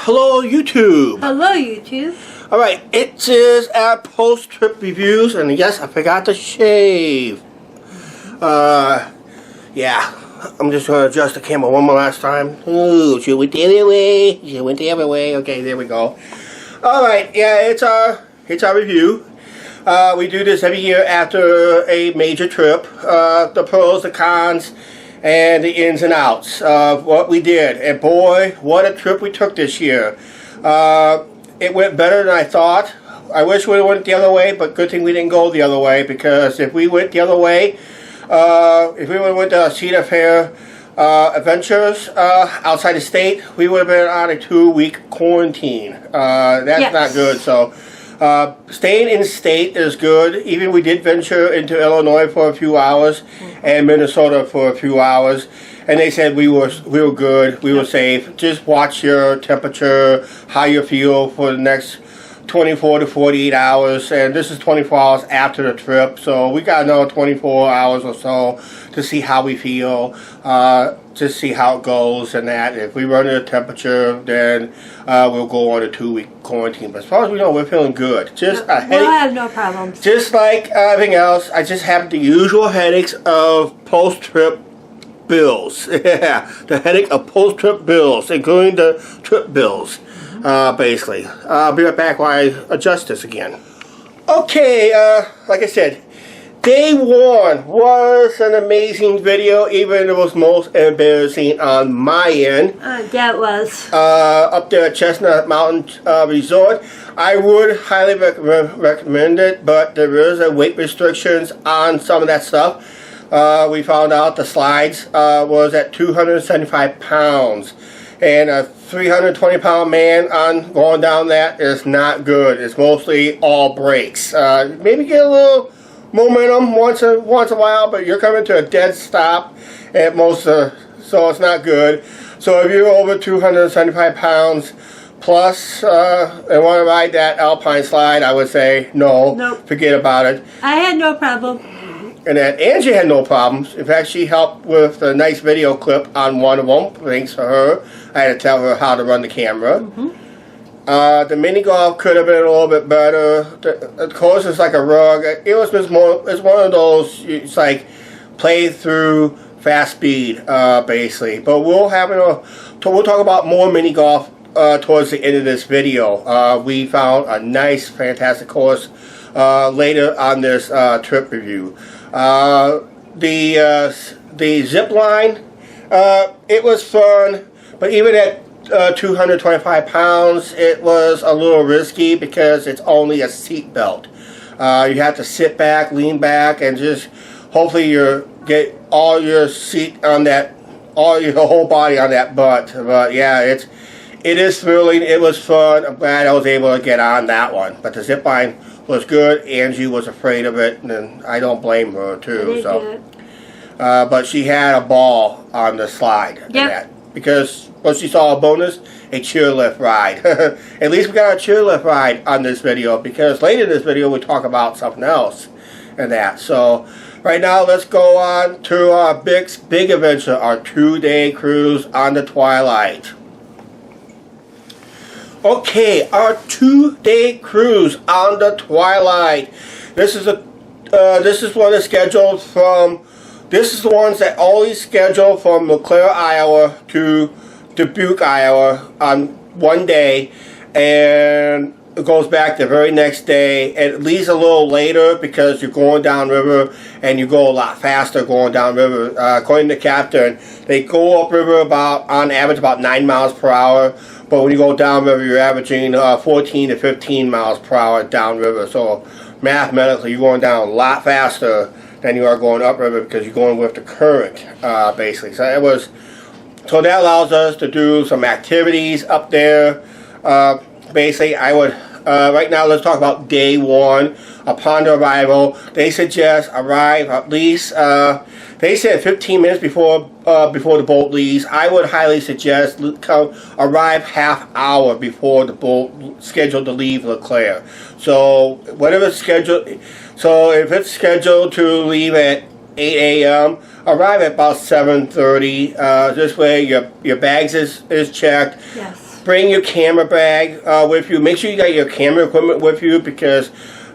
hello YouTube. Hello YouTube. Alright, it is our post-trip reviews, and yes, I forgot to shave. Yeah, I'm just going to adjust the camera one more last time. Ooh, she went the other way. She went the other way. Okay, there we go. Alright, yeah, it's our review. We do this every year after a major trip. The pros, the cons, and the ins and outs of what we did. And boy, what a trip we took this year. It went better than I thought. I wish we went the other way, but good thing we didn't go the other way, because if we went the other way, if we would have went to Cedar Fair Adventures outside the state, we would have been on a 2-week quarantine. That's not good. So staying in state is good. Even we did venture into Illinois for a few hours and Minnesota for a few hours, and they said we were good, we were safe. Just watch your temperature, how you feel for the next 24 to 48 hours, and this is 24 hours after the trip, so we got another 24 hours or so to see how we feel, to see how it goes and that. If we run into temperature, then we'll go on a 2-week quarantine. But as far as we know, we're feeling good. Just a headache. We'll have no problems. Just like everything else, I just have the usual headaches of post-trip bills. Yeah, the headache of post-trip bills, including the trip bills. Basically. I'll be right back while I adjust this again. Okay, like I said, Day 1 was an amazing video, even it was most embarrassing on my end. That was. Up there at Chestnut Mountain Resort. I would highly recommend it, but there is a weight restrictions on some of that stuff. We found out the slides was at 275 pounds. And a 320-pound man on going down that is not good. It's mostly all brakes. Maybe get a little momentum once a while, but you're coming to a dead stop at most, so it's not good. So if you're over 275 pounds plus and want to ride that alpine slide, I would say no. Nope. Forget about it. I had no problem. And that Angie had no problems. In fact, she helped with a nice video clip on one of them. Thanks for her. I had to tell her how to run the camera. The mini golf could have been a little bit better. The course is like a rug. It was just more. It's one of those. It's like play through fast speed, basically. But we'll talk about more mini golf towards the end of this video. We found a nice, fantastic course later on this trip review. The zip line, it was fun, but even at 225 pounds, it was a little risky because it's only a seat belt. You have to sit back, lean back, and just hopefully you get all your seat on that, your whole body on that butt. But yeah, it is thrilling. It was fun. I'm glad I was able to get on that one. But the zip line was good. Angie was afraid of it, and I don't blame her too. So, but she had a ball on the slide. Yep. Because well, she saw a bonus, a chairlift ride. At least we got a chairlift ride on this video, because later in this video we talk about something else and that. So right now let's go on to our big adventure, our 2-day cruise on the Twilight. Okay, our 2-day cruise on the Twilight. This is one that's scheduled from. This is the ones that always schedule from LeClaire, Iowa to Dubuque, Iowa on one day, and it goes back the very next day. It leaves a little later because you're going downriver, and you go a lot faster going downriver. According to the captain, they go upriver on average about 9 miles per hour. But when you go downriver, you're averaging 14 to 15 miles per hour downriver. So mathematically, you're going down a lot faster than you are going upriver, because you're going with the current, basically. So that allows us to do some activities up there. Basically, I would right now let's talk about day 1. Upon the arrival, they suggest arrive at least. They said 15 minutes before the boat leaves. I would highly suggest arrive half hour before the boat scheduled to leave LeClaire. So whatever scheduled. So if it's scheduled to leave at 8 a.m., arrive at about 7:30. This way your bags is checked. Yes. Bring your camera bag with you. Make sure you got your camera equipment with you, because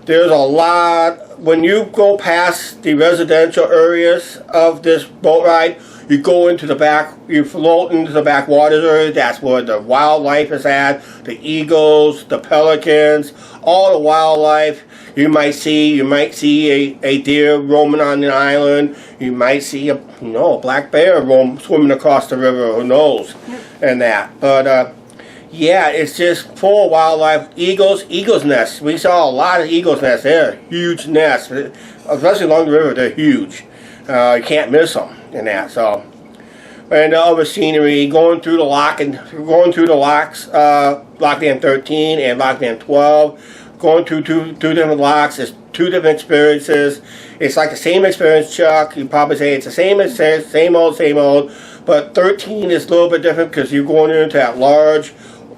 there's a lot. When you go past the residential areas of this boat ride, you go into the back, you float into the backwaters area. That's where the wildlife is at. The eagles, the pelicans, all the wildlife. You might see a deer roaming on the island. You might see a black bear swimming across the river. Who knows? Yep. And that. But yeah, it's just full of wildlife. Eagles nests. We saw a lot of eagles nests there. Huge nests, especially along the river. They're huge. You can't miss them in that. So, and the other scenery, going through the locks, Lock Dam 13 and Lock Dam 12. Going through two different locks. It's two different experiences. It's like the same experience, Chuck. You probably say it's the same experience, same old. But 13 is a little bit different because you're going into that large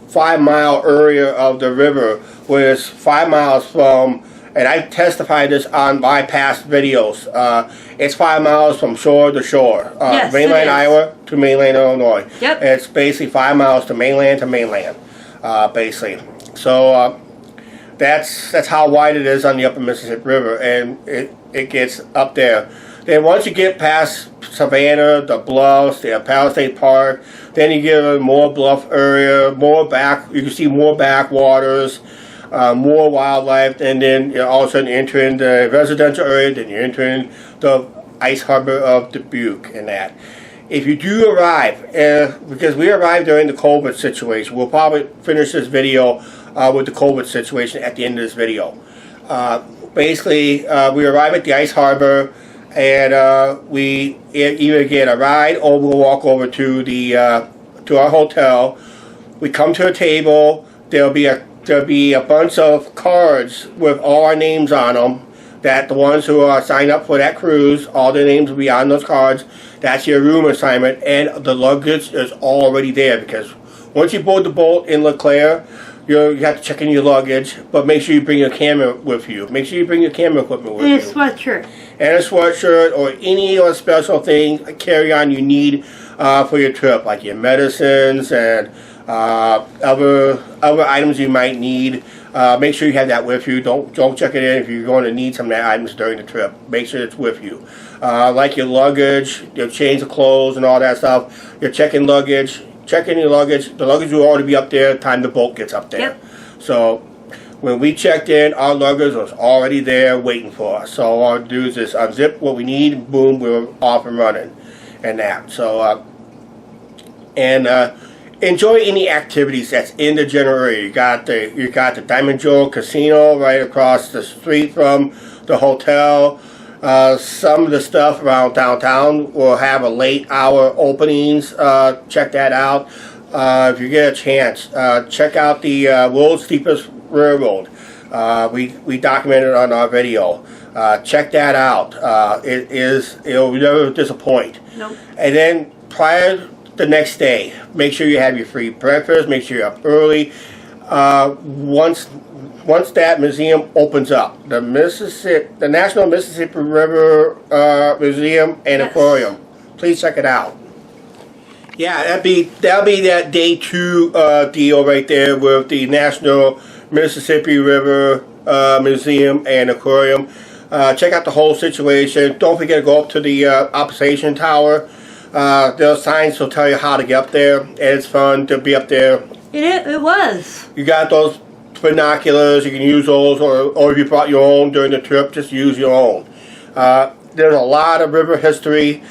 5-mile area of the river, where it's 5 miles from, and I testified this on my past videos, it's 5 miles from shore to shore. Yes, mainland Iowa to mainland Illinois. Yep. It's basically 5 miles to mainland, basically. So that's how wide it is on the upper Mississippi River, and it gets up there. Then once you get past Savannah, the Bluffs, the Palisade Park, then you get a more bluff area, you can see more backwaters, more wildlife, and then all of a sudden enter in the residential area, then you enter in the ice harbor of Dubuque and that. If you do arrive, because we arrived during the COVID situation, we'll probably finish this video with the COVID situation at the end of this video. Basically, we arrive at the ice harbor, and we either get a ride or we'll walk over to our hotel. We come to a table. There'll be a bunch of cards with all our names on them. That the ones who are signed up for that cruise, all their names will be on those cards. That's your room assignment, and the luggage is already there, because once you board the boat in LeClaire, you have to check in your luggage, but make sure you bring your camera with you. Make sure you bring your camera equipment with you. And a sweatshirt. And a sweatshirt, or any other special thing, carry-on you need for your trip, like your medicines and other items you might need. Make sure you have that with you. Don't check it in if you're going to need some of that items during the trip. Make sure it's with you. Like your luggage, your change of clothes and all that stuff. Your check-in luggage. Check in your luggage. The luggage will already be up there the time the boat gets up there. Yep. So when we checked in, our luggage was already there waiting for us. So all I do is just unzip what we need, boom, we're off and running, and that. So enjoy any activities that's in the general area. You got the Diamond Joe Casino right across the street from the hotel. Some of the stuff around downtown will have a late hour openings. Check that out. If you get a chance, check out the world's steepest railroad. We documented it on our video. Check that out. It'll never disappoint. Nope. And then the next day, make sure you have your free breakfast. Make sure you're up early. Once that museum opens up, the National Mississippi River Museum and Aquarium, please check it out. Yeah, that'll be that day 2 deal right there with the National Mississippi River Museum and Aquarium. Check out the whole situation. Don't forget to go up to the observation tower. Those signs will tell you how to get up there, and it's fun to be up there. It was. You got those binoculars, you can use those, or if you brought your own during the trip, just use your own. There's a lot of river history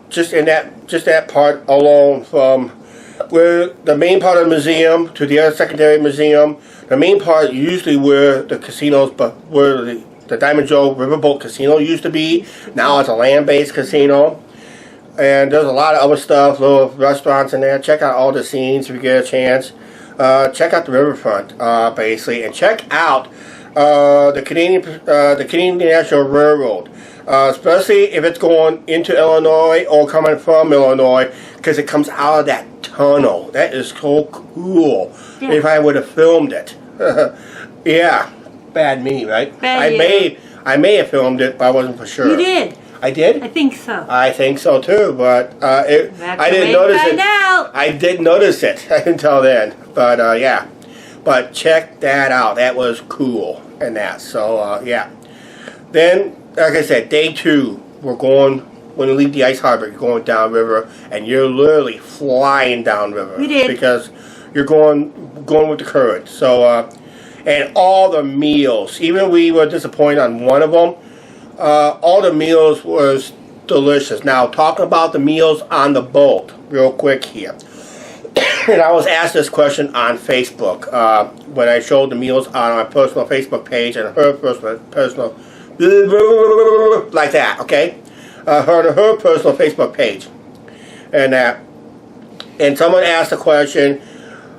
just that part alone, from where the main part of the museum to the other secondary museum. The main part usually where the casinos, but where the Diamond Joe Riverboat Casino used to be. Now it's a land-based casino. And there's a lot of other stuff, little restaurants in there. Check out all the scenes if you get a chance. Check out the riverfront, basically, and check out the Canadian National Railroad, especially if it's going into Illinois or coming from Illinois, because it comes out of that tunnel. That is so cool. Yeah. If I would have filmed it, yeah, bad me, right? Bad I may have filmed it, but I wasn't for sure. You did. I did? I think so. I think so too, but I didn't wait notice and it. find out. I didn't notice it until then, but yeah. But check that out. That was cool and that. So yeah. Then, like I said, day 2, we're going. When you leave the ice harbor, you're going downriver, and you're literally flying downriver. We did. Because you're going with the current. So and all the meals. Even we were disappointed on one of them. All the meals was delicious. Now, talking about the meals on the boat, real quick here. And I was asked this question on Facebook when I showed the meals on my personal Facebook page and her personal like that, okay? Her personal Facebook page. And someone asked the question,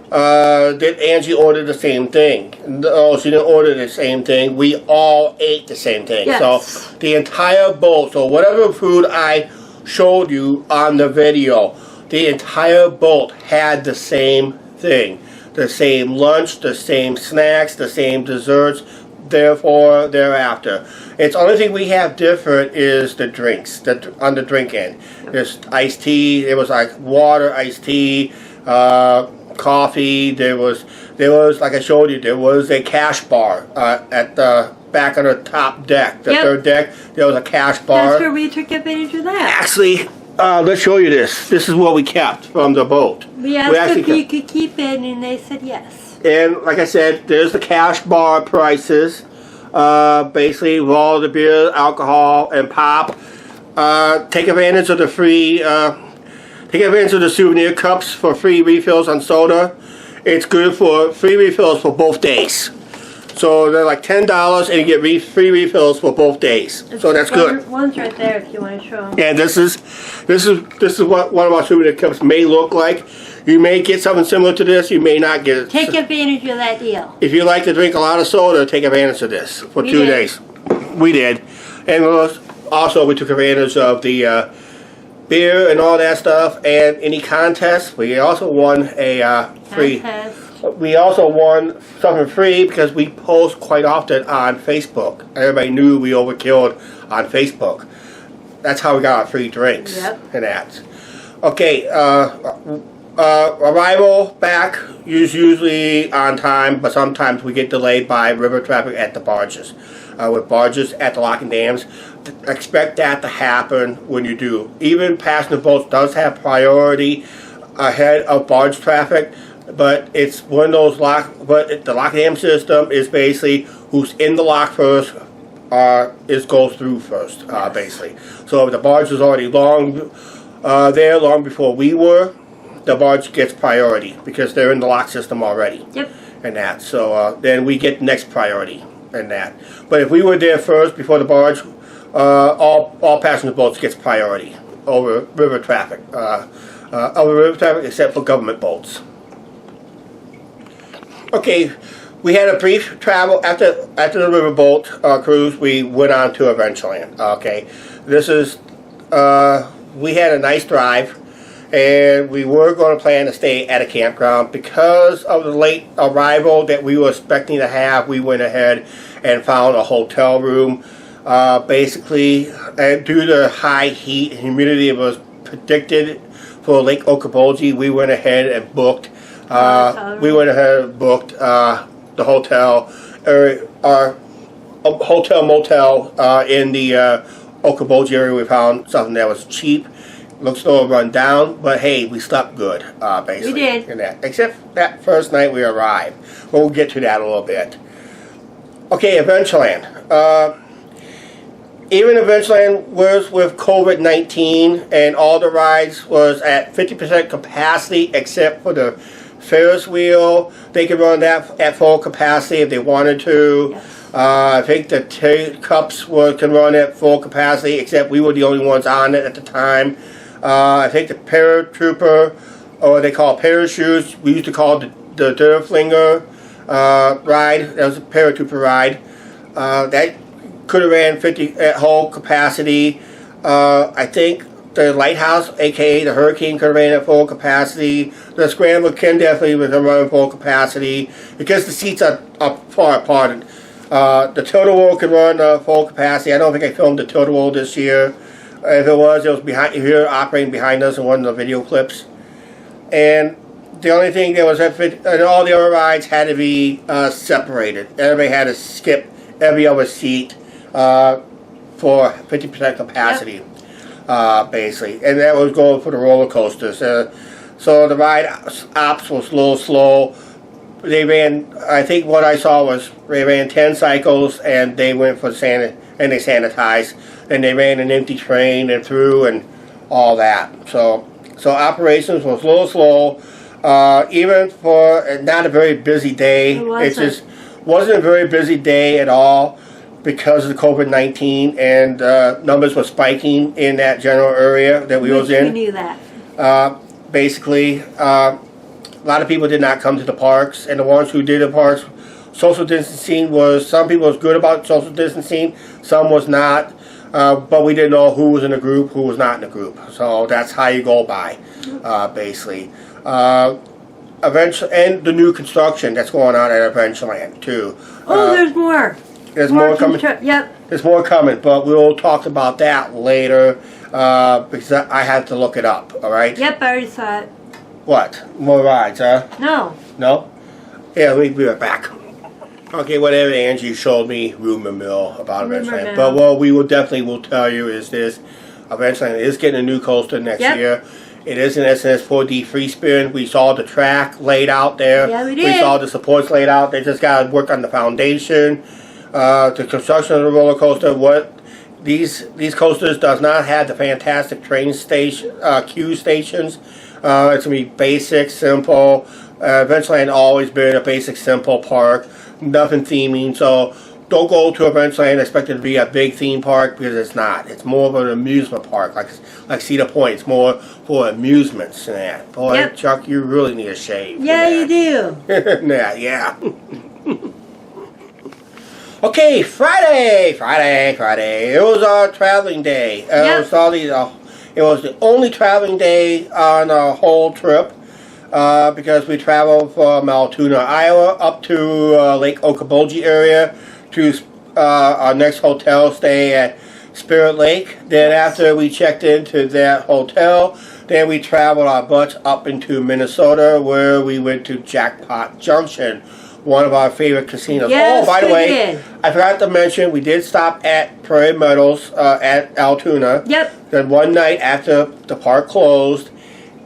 did Angie order the same thing? No, she didn't order the same thing. We all ate the same thing. Yes. So the entire boat, so whatever food I showed you on the video, the entire boat had the same thing. The same lunch, the same snacks, the same desserts, therefore, thereafter. It's the only thing we have different is the drinks, on the drink end. There's iced tea, there was like water, iced tea, coffee, there was like I showed you, there was a cash bar at the back on the top deck, the third deck, there was a cash bar. That's where we took advantage of that. Actually, let's show you this. This is what we kept from the boat. We asked if you could keep it, and they said yes. And like I said, there's the cash bar prices. Basically, with all the beer, alcohol, and pop. Take advantage of the free. Take advantage of the souvenir cups for free refills on soda. It's good for free refills for both days. So they're like $10, and you get free refills for both days. So that's good. One's right there if you want to show them. And this is what one of our souvenir cups may look like. You may get something similar to this. You may not get it. Take advantage of that deal. If you like to drink a lot of soda, take advantage of this for 2 days. We did. And also we took advantage of the beer and all that stuff and any contests. We also won a free. Contest. We also won something free because we post quite often on Facebook. Everybody knew we overkilled on Facebook. That's how we got our free drinks. Yep. And that. Okay, arrival back is usually on time, but sometimes we get delayed by river traffic at the barges. With barges at the locking dams, expect that to happen when you do. Even passenger boats does have priority ahead of barge traffic, but it's one of those but the locking dam system is basically who's in the lock first goes through first, basically. So if the barge was already long before we were, the barge gets priority because they're in the lock system already. Yep. And that. So then we get next priority and that. But if we were there first before the barge, all passenger boats gets priority over river traffic. Except for government boats. Okay, we had a brief travel after the riverboat cruise. We went on to Adventureland. Okay, this is we had a nice drive. And we were going to plan to stay at a campground. Because of the late arrival that we were expecting to have, we went ahead and found a hotel room. Basically, and due to high heat and humidity it was predicted for Lake Okoboji, we went ahead and booked. The hotel, our hotel motel in the Okoboji area. We found something that was cheap. Looks a little run down, but hey, we slept good, basically. We did. In that. Except that first night we arrived. But we'll get to that a little bit. Okay, Adventureland. Even Adventureland was with COVID-19, and all the rides was at 50% capacity, except for the Ferris wheel. They could run that at full capacity if they wanted to. Yes. I think the cups can run at full capacity, except we were the only ones on it at the time. I think the paratrooper, or they call parachutes, we used to call it the Durflinger ride. That was a paratrooper ride. That could have ran 50 at whole capacity. I think the Lighthouse, aka the Hurricane, could have ran at full capacity. The Scrambler can definitely run at full capacity because the seats are far apart. The Tilt-A-Whirl can run full capacity. I don't think I filmed the Tilt-A-Whirl this year. If it was behind. If you're operating behind us in one of the video clips, and the only thing that was and all the other rides had to be separated. Everybody had to skip every other seat for 50% capacity, basically, and that was going for the roller coasters. So the ride ops was a little slow. They ran, I think what I saw was they ran 10 cycles and they went for and they sanitized, and they ran an empty train and through and all that. So operations was a little slow, even for not a very busy day. It just wasn't a very busy day at all because of the COVID-19, and numbers were spiking in that general area that we was in. We knew that. Basically, a lot of people did not come to the parks, and the ones who did the parks, social distancing was, some people was good about social distancing, some was not, but we didn't know who was in the group, who was not in the group. So that's how you go by, basically. Eventually, and the new construction that's going on at Adventureland too. Oh, there's more. There's more coming. Yep. There's more coming, but we'll talk about that later because I have to look it up. All right. Yep, I already saw it. What? More rides, huh? No. No? Yeah, we'll be right back. Okay, whatever Angie showed me, rumor mill about Adventureland. But what we will definitely tell you is this: Adventureland is getting a new coaster next year. It is an SNS 4D free spin. We saw the track laid out there. Yeah, we did. We saw the supports laid out. They just got to work on the foundation. The construction of the roller coaster. These coasters does not have the fantastic train station queue stations. It's gonna be basic, simple. Adventureland always been a basic, simple park. Nothing theming. So don't go to Adventureland expecting it to be a big theme park, because it's not. It's more of an amusement park, like Cedar Point. It's more for amusements than that. Boy, Chuck, you really need a shave. Yeah, you do. yeah. Okay, Friday. It was our traveling day. It was the only traveling day on our whole trip because we traveled from Altoona, Iowa, up to Lake Okoboji area to our next hotel stay at Spirit Lake. Then after we checked into that hotel, then we traveled our butts up into Minnesota, where we went to Jackpot Junction, one of our favorite casinos. Yes, oh, by the way, did. I forgot to mention, we did stop at Prairie Meadows at Altoona. Yep. Then one night after the park closed,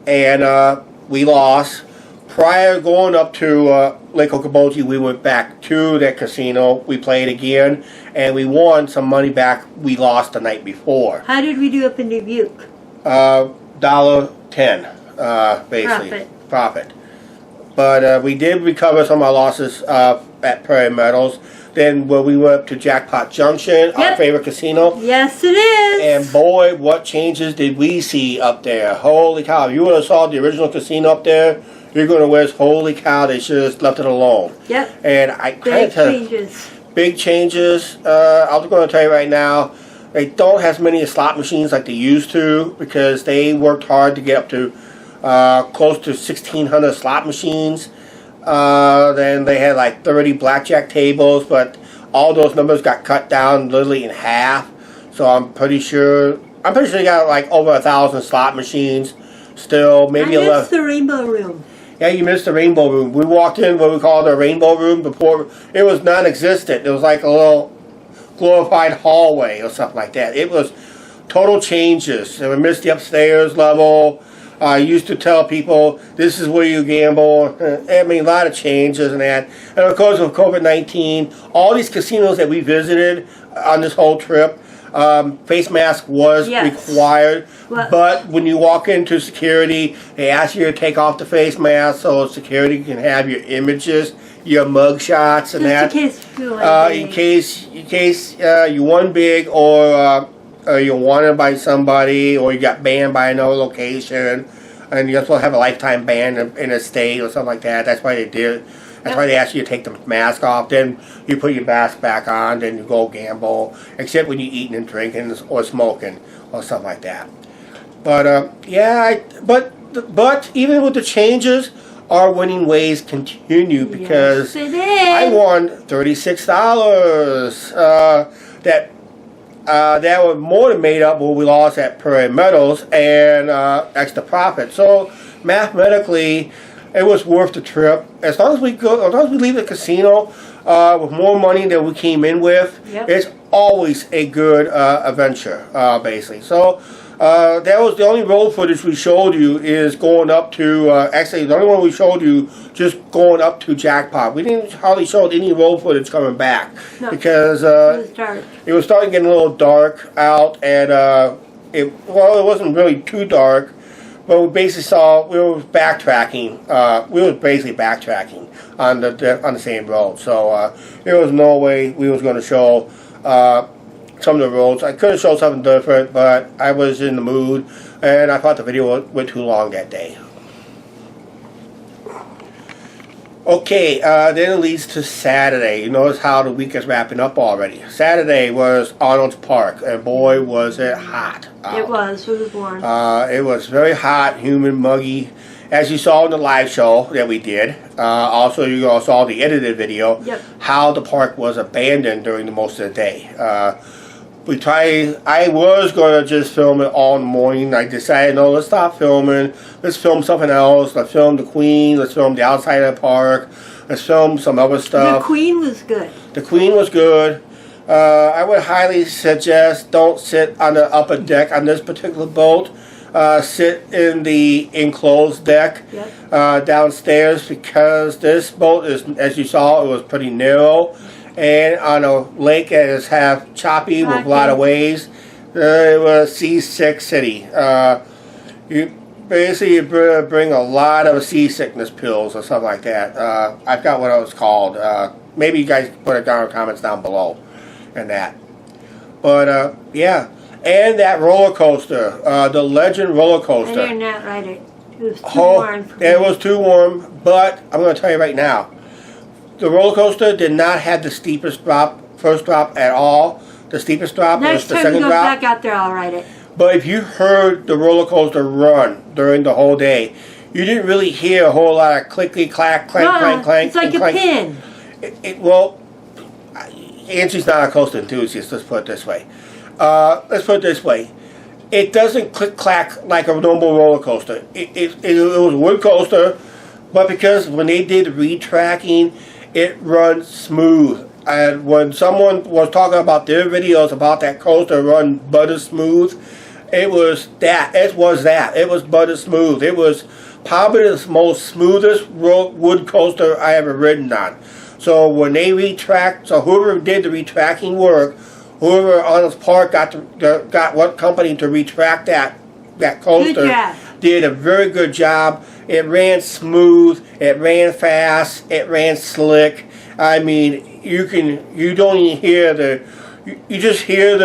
and we lost. Prior to going up to Lake Okoboji, we went back to that casino. We played again, and we won some money back we lost the night before. How did we do up in Dubuque? $1.10, basically. Profit. But we did recover some of our losses at Prairie Meadows. Then when we went up to Jackpot Junction, our favorite casino. Yes, it is. And boy, what changes did we see up there. Holy cow. If you would have saw the original casino up there, you're going to wish, holy cow, they should have left it alone. Yep. And I Big changes. Big changes. I'm going to tell you right now, they don't have as many slot machines like they used to, because they worked hard to get up to close to 1,600 slot machines. Then they had like 30 blackjack tables, but all those numbers got cut down literally in half. So I'm pretty sure they got like over 1,000 slot machines still, maybe 11. I missed the Rainbow Room. Yeah, you missed the Rainbow Room. We walked in what we called the Rainbow Room before. It was non-existent. It was like a little glorified hallway or something like that. It was total changes. And we missed the upstairs level. I used to tell people, this is where you gamble. I mean, a lot of changes and that. And of course, with COVID-19, all these casinos that we visited on this whole trip, face mask was required. But when you walk into security, they ask you to take off the face mask so security can have your images, your mug shots, and that. In case you won big, or you're wanted by somebody, or you got banned by another location, and you're supposed to have a lifetime ban in a state or something like that. That's why they did. That's why they ask you to take the mask off. Then you put your mask back on. Then you go gamble, except when you're eating and drinking or smoking or something like that. But but even with the changes, our winning ways continue, because I won $36. That that was more than made up what we lost at Prairie Meadows and extra profit. So mathematically, it was worth the trip. As long as we leave the casino with more money than we came in with, Yep. it's always a good adventure, basically. So that was the only road footage we showed you is going up to, actually the only one we showed you just going up to Jackpot. We didn't hardly show any road footage coming back. No, because it was dark. it was starting getting a little dark out, and it wasn't really too dark, but we basically we were backtracking. We were basically backtracking on the same road, so there was no way we was going to show some of the roads. I could have showed something different, but I was in the mood, and I thought the video went too long that day. Okay, then it leads to Saturday. You notice how the week is wrapping up already. Saturday was Arnold's Park, and boy was it hot. It was warm. It was very hot, humid, muggy, as you saw in the live show that we did. Also, you all saw the edited video, Yep. how the park was abandoned during the most of the day. I was going to just film it all in the morning. I decided, no, let's stop filming. Let's film something else. Let's film the Queen. Let's film the outside of the park. Let's film some other stuff. The Queen was good. The Queen was good. I would highly suggest don't sit on the upper deck on this particular boat. Sit in the enclosed deck Yep. downstairs, because this boat is, as you saw, it was pretty narrow. And on a lake that is half choppy with a lot of waves, it was seasick city. You basically bring a lot of seasickness pills or something like that. I forgot what it was called. Maybe you guys put it down in the comments down below and that. But yeah, and that roller coaster, the Legend roller I coaster. did not ride it. It was too warm for me. It was too warm, but I'm going to tell you right now, the roller coaster did not have the steepest first drop at all. The steepest drop was Next the time second we go drop. back out there, I'll ride it. But if you heard the roller coaster run during the whole day, you didn't really hear a whole lot of clicky clack, clank, clank, clank. It's like and a clank. pin. Well, Angie's not a coaster enthusiast. Let's put it this way. Let's put it this way. It doesn't click clack like a normal roller coaster. It was a wood coaster, but because when they did retracking, it runs smooth. And when someone was talking about their videos about that coaster run butter smooth, it was that. It was butter smooth. It was probably the most smoothest wood coaster I ever ridden on. So when they retract, so whoever did the retracking work, whoever on this park got what company to retract that coaster, did a very good job. It ran smooth, it ran fast, it ran slick. I mean, you don't even hear you just hear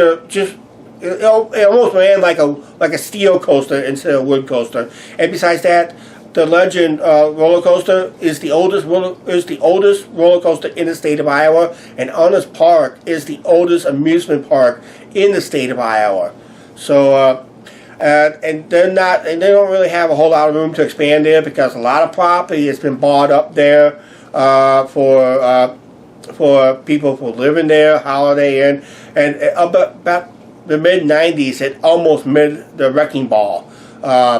it almost ran like a steel coaster instead of a wood coaster. And besides that, the Legend roller coaster is the oldest roller coaster in the state of Iowa, and Honest Park is the oldest amusement park in the state of Iowa. So and they don't really have a whole lot of room to expand there, because a lot of property has been bought up there for people who live in there, Holiday Inn, and about the mid '90s, it almost made the wrecking ball.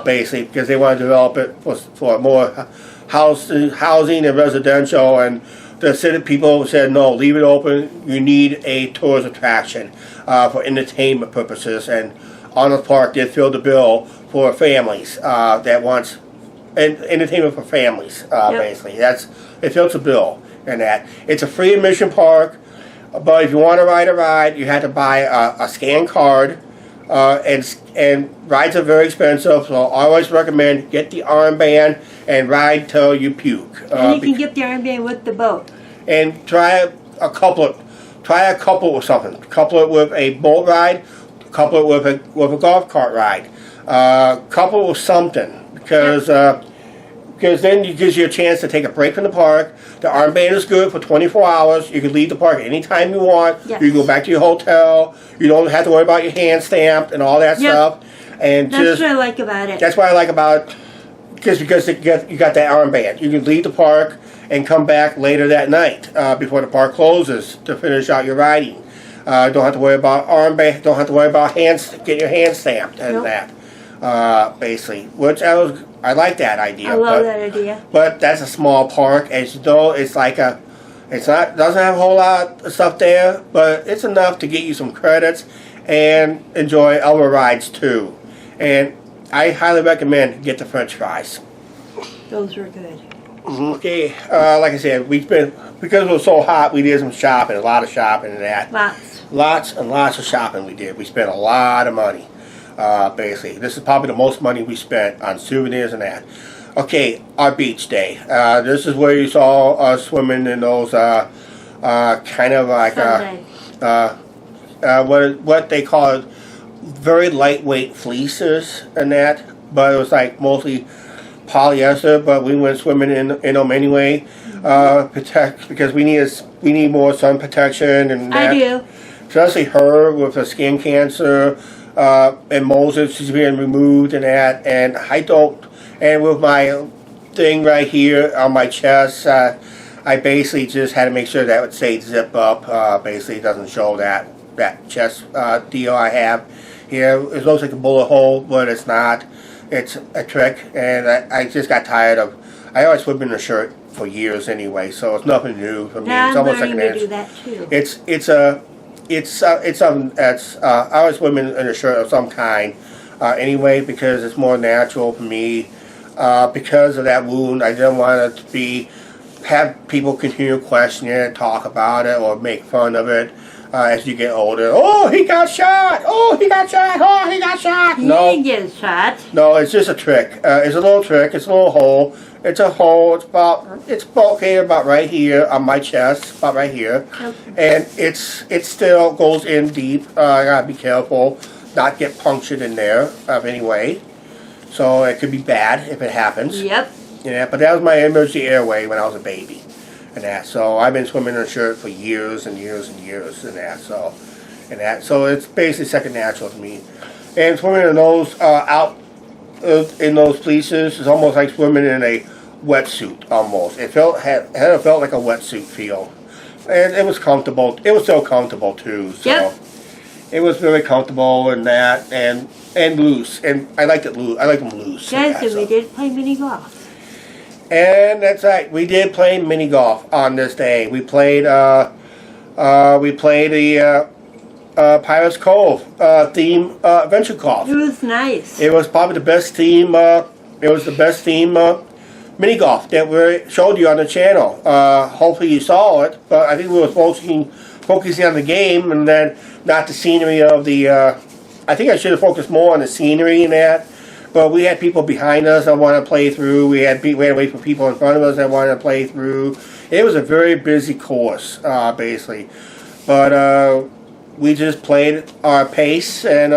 Basically, because they want to develop it for more housing and residential, and the city people said, no, leave it open. You need a tourist attraction for entertainment purposes, and Arnold Park did fill the bill for families that wants entertainment for families. Basically, it fills the bill, and that it's a free admission park. But if you want to ride a ride, you have to buy a scan card. And rides are very expensive, so I always recommend get the armband and ride till you puke. And you can get the armband with the boat. And try a couple with something. Couple it with a boat ride. Couple it with a golf cart ride. Couple with something, because then it gives you a chance to take a break from the park. The armband is good for 24 hours. You can leave the park anytime you want. Yes. You can go back to your hotel. You don't have to worry about your hand stamped and all that stuff. And that's what I like about it. That's what I like about it, because you got that armband. You can leave the park and come back later that night before the park closes to finish out your riding. Don't have to worry about armband. Don't have to worry about getting your hand stamped and Nope. that. Basically, which I like that idea. I love that idea. But that's a small park, as you know. It's like doesn't have a whole lot of stuff there, but it's enough to get you some credits and enjoy other rides too. And I highly recommend get the French fries. Those were good. Okay, like I said, because it was so hot, we did some shopping, a lot of shopping and that. Lots and lots of shopping we did. We spent a lot of money, basically. This is probably the most money we spent on souvenirs and that. Okay, our beach day. This is where you saw us swimming in those kind of like what they call it, very lightweight fleeces and that, but it was like mostly polyester. But we went swimming in them anyway, because we need more sun protection and that. I do. Especially her with her skin cancer, and Moses, she's being removed and that, and I don't. And with my thing right here on my chest, I basically just had to make sure that it would say zip up. Basically, it doesn't show that chest deal I have here. It looks like a bullet hole, but it's not. It's a trick, and I just got tired of. I always swim in a shirt for years anyway, so it's nothing new for me. Now It's I'm almost learning like to do that too. It's something that's I always swim in a shirt of some kind anyway, because it's more natural for me. Because of that wound, I didn't want it to have people continue questioning it, talk about it, or make fun of it as you get older. Oh, he got shot! Oh, he got shot! Oh, he got shot! He No, didn't get shot. no, it's just a trick. It's a little trick. It's a little hole. It's a hole. It's located about right here on my chest, about right here, Yep. and it still goes in deep. I gotta be careful not get punctured in there anyway. So it could be bad if it happens. Yep. Yeah, but that was my emergency airway when I was a baby, and that. So I've been swimming in a shirt for years and years and years, and that. So it's basically second natural to me. And swimming in those out in those fleeces is almost like swimming in a wetsuit. Almost, it felt like a wetsuit feel, and it was comfortable. It was so comfortable too. So. Yep. It was very comfortable and that, and loose, and I liked it loose. I like them loose. Yes, and we did play mini golf. And that's right. We did play mini golf on this day. We played the Pirates Cove theme adventure golf. It was nice. It was probably the best theme. It was the best theme mini golf that we showed you on the channel. Hopefully you saw it, but I think we were focusing on the game and then not the scenery of the. I think I should have focused more on the scenery and that. But we had people behind us that wanted to play through. We had to wait for people in front of us that wanted to play through. It was a very busy course, basically. But we just played our pace, and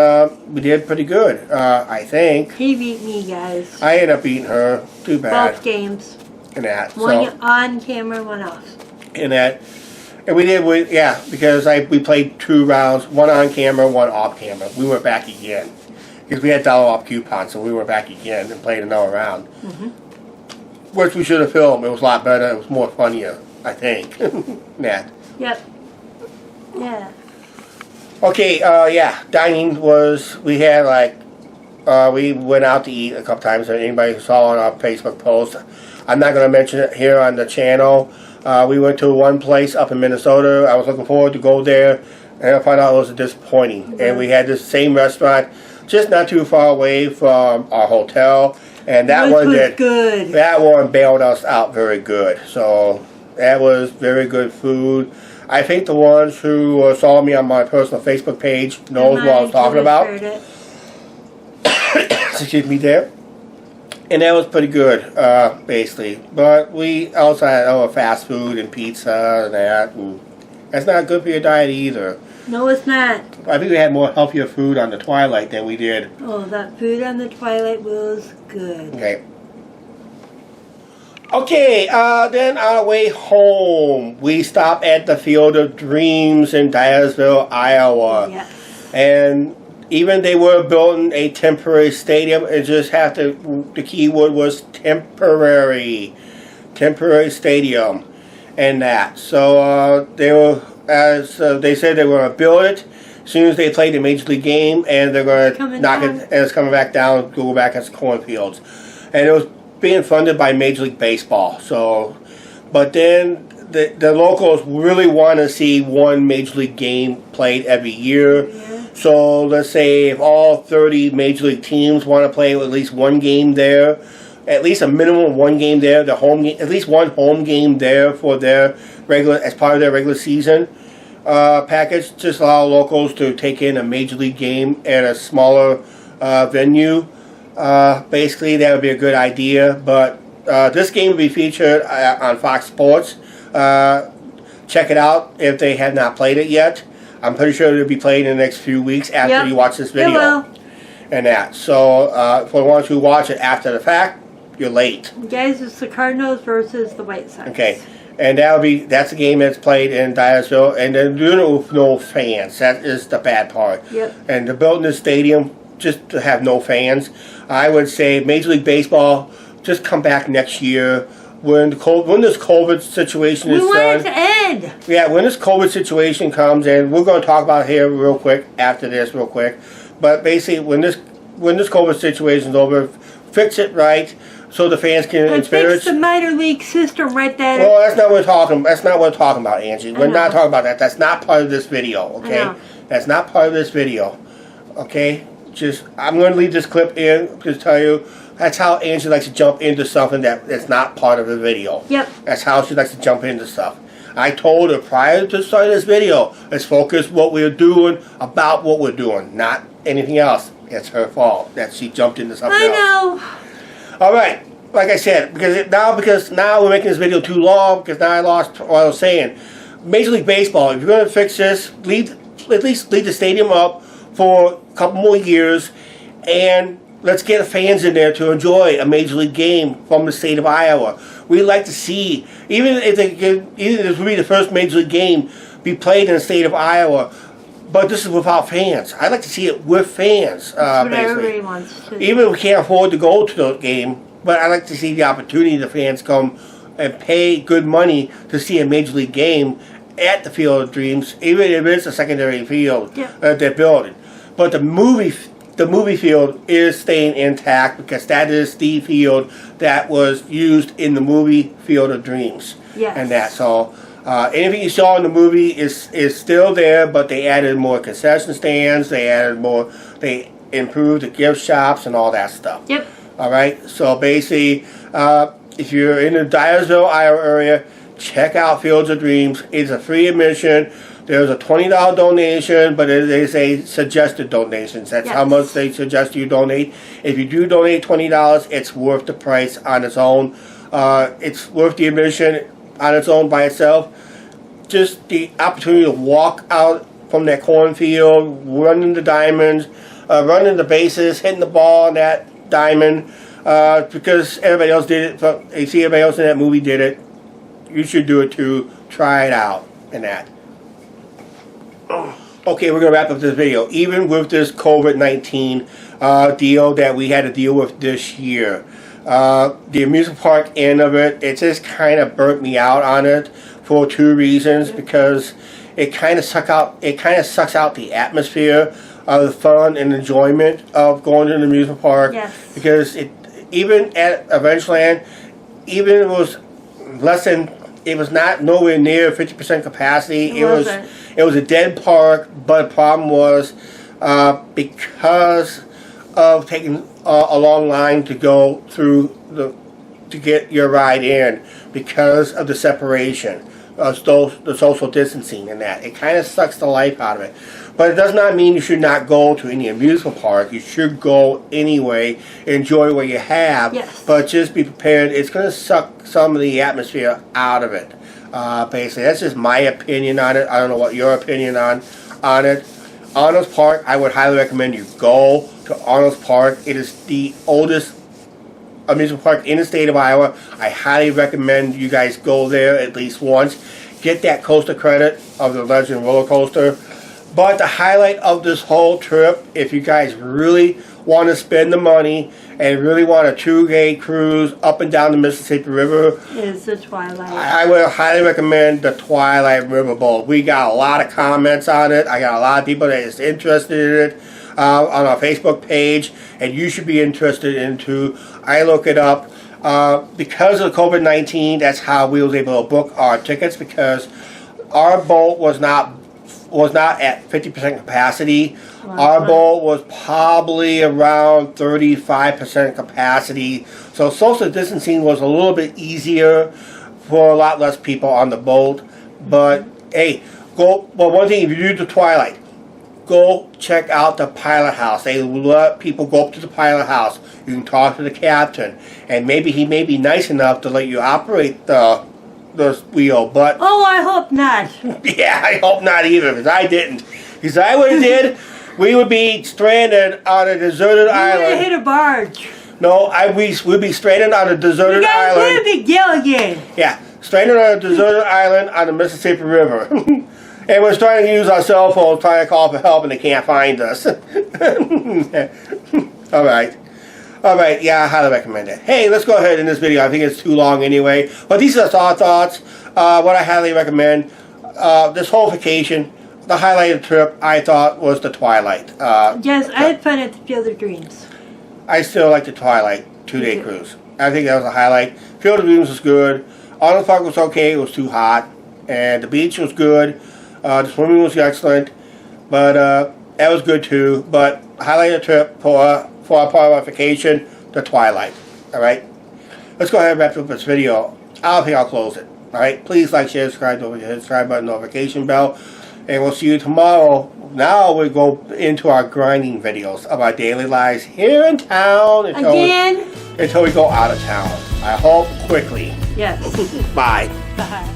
we did pretty good, I think. He beat me, guys. I ended up beating her. Too bad. Both games. And that. One on camera, one off. And that. And because we played 2 rounds, one on camera, one off camera. We went back again. Because we had dollar off coupons, so we went back again and played another round. Mm-hmm. Which we should have filmed. It was a lot better. It was more funnier, I think. Nat. Yep. Yeah. Okay, dining was, we had we went out to eat a couple times. Anybody who saw on our Facebook post. I'm not going to mention it here on the channel. We went to one place up in Minnesota. I was looking forward to go there, and I found out it was disappointing. Mm-hmm. And we had this same restaurant just not too far away from our hotel, and that one good. That one bailed us out very good. So that was very good food. I think the ones who saw me on my personal Facebook page knows what I was talking about. Excuse me there. And that was pretty good, basically. But we also had fast food and pizza and that. And that's not good for your diet either. No, it's not. I think we had more healthier food on the Twilight than we did. Oh, that food on the Twilight was good. Okay. Okay, then on our way home, we stopped at the Field of Dreams in Dyersville, Iowa. Yeah. And even they were building a temporary stadium, it just had to, the key word was temporary. Temporary stadium. and that. So they were, as they said, they were going to build it as soon as they played the Major League game, and they're going to knock it, and it's coming back down, go back as cornfields. And it was being funded by Major League Baseball. So, but then the locals really want to see one Major League game played every year. Yeah. So let's say if all 30 Major League teams want to play at least one game there, at least a minimum of one game there, the home game, at least one home game there for their regular, as part of their regular season package. Just allow locals to take in a Major League game at a smaller venue. Basically, that would be a good idea. But this game will be featured on Fox Sports. Check it out if they have not played it yet. I'm pretty sure it'll be played in the next few weeks after you watch this video. It will. And that. So, for the ones who watch it after the fact, you're late. Guys, it's the Cardinals versus the White Sox. Okay. And that's a game that's played in Dyersville, and they're doing it with no fans. That is the bad part. Yep. And they're building this stadium just to have no fans. I would say Major League Baseball, just come back next year when this COVID situation is done. We want it to end. Yeah, when this COVID situation comes, and we're going to talk about it here real quick after this, real quick. But basically, when this COVID situation is over, fix it right so the fans can. And fix the minor league system right there. Well, that's not what we're talking. That's not what we're talking about, Angie. We're not talking about that. That's not part of this video. Okay, that's not part of this video. Okay, I'm going to leave this clip in to tell you. That's how Angie likes to jump into something that's not part of the video. Yep. That's how she likes to jump into stuff. I told her prior to starting this video, let's focus what we're doing about what we're doing, not anything else. It's her fault that she jumped into something else. I know. All right, like I said, because now we're making this video too long, because now I lost what I was saying. Major League Baseball, if you're going to fix this, at least leave the stadium up for a couple more years, and let's get the fans in there to enjoy a Major League game from the state of Iowa. We'd like to see, even if this would be the first Major League game be played in the state of Iowa, but this is without fans. I'd like to see it with fans, That's what basically. everybody wants to. Even if we can't afford to go to the game, but I'd like to see the opportunity the fans come and pay good money to see a Major League game at the Field of Dreams, even if it's a secondary field that they're building. But the movie field is staying intact because that is the field that was used in the movie Field of Dreams. Yes. And that. So anything you saw in the movie is still there, but they added more concession stands, they improved the gift shops and all that stuff. Yep. All right. So basically, if you're in the Dyersville, Iowa area, check out Fields of Dreams. It's a free admission. There's a $20 donation, but it is a suggested donation. That's how much they suggest you donate. If you do donate $20, it's worth the price on its own. It's worth the admission on its own by itself. Just the opportunity to walk out from that cornfield, running the diamonds, running the bases, hitting the ball on that diamond, because everybody else did it. You see everybody else in that movie did it. You should do it too. Try it out and that. Okay, we're going to wrap up this video. Even with this COVID-19 deal that we had to deal with this year, the amusement park end of it, it just kind of burnt me out on it for two reasons. Because it kind of sucks out the atmosphere of the fun and enjoyment of going to an amusement park. Yes. Because even at Adventureland, even it was less than. It was not nowhere near 50% capacity. It was a dead park, but the problem was because of taking a long line to go through to get your ride in, because of the separation, the social distancing and that. It kind of sucks the life out of it. But it does not mean you should not go to any amusement park. You should go anyway, enjoy what you have, but just be prepared. It's going to suck some of the atmosphere out of it. Basically, that's just my opinion on it. I don't know what your opinion on it. Arnold's Park, I would highly recommend you go to Arnold's Park. It is the oldest amusement park in the state of Iowa. I highly recommend you guys go there at least once. Get that coaster credit of the Legend roller coaster. But the highlight of this whole trip, if you guys really want to spend the money and really want a 2-day cruise up and down the Mississippi River, Is the Twilight. I would highly recommend the Twilight Riverboat. We got a lot of comments on it. I got a lot of people that is interested in it on our Facebook page, and you should be interested in too. I look it up. Because of COVID-19, that's how we was able to book our tickets, because our boat was not at 50% capacity. Our boat was probably around 35% capacity. So social distancing was a little bit easier for a lot less people on the boat. But hey, one thing, if you do the Twilight, go check out the pilot house. They let people go up to the pilot house. You can talk to the captain, and maybe he may be nice enough to let you operate the wheel. But Oh, I hope not. yeah, I hope not either, because I didn't. Because I would have did, we would be stranded on a deserted You're gonna island. hit a barge. No, we'd be stranded on a deserted You gotta island. do a big deal again. Yeah, stranded on a deserted island on the Mississippi River. And we're trying to use our cell phones, trying to call for help, and they can't find us. Alright. Alright, yeah, I highly recommend it. Hey, let's go ahead in this video. I think it's too long anyway. But these are our thoughts. What I highly recommend. This whole vacation, the highlight of the trip, I thought, was the Twilight. Yes, I had fun at the Field of Dreams. I still like the Twilight 2-day cruise. I think that was a highlight. Field of Dreams was good. On the Park was okay. It was too hot. And the beach was good. The swimming was excellent. But that was good too. But highlight of the trip for our part of our vacation, the Twilight. Alright? Let's go ahead and wrap up this video. I think I'll close it. Alright? Please like, share, subscribe, don't forget to hit the subscribe button, notification bell. And we'll see you tomorrow. Now we go into our grinding videos of our daily lives here in town until we go out of town. I hope quickly. Yes. Bye. Bye.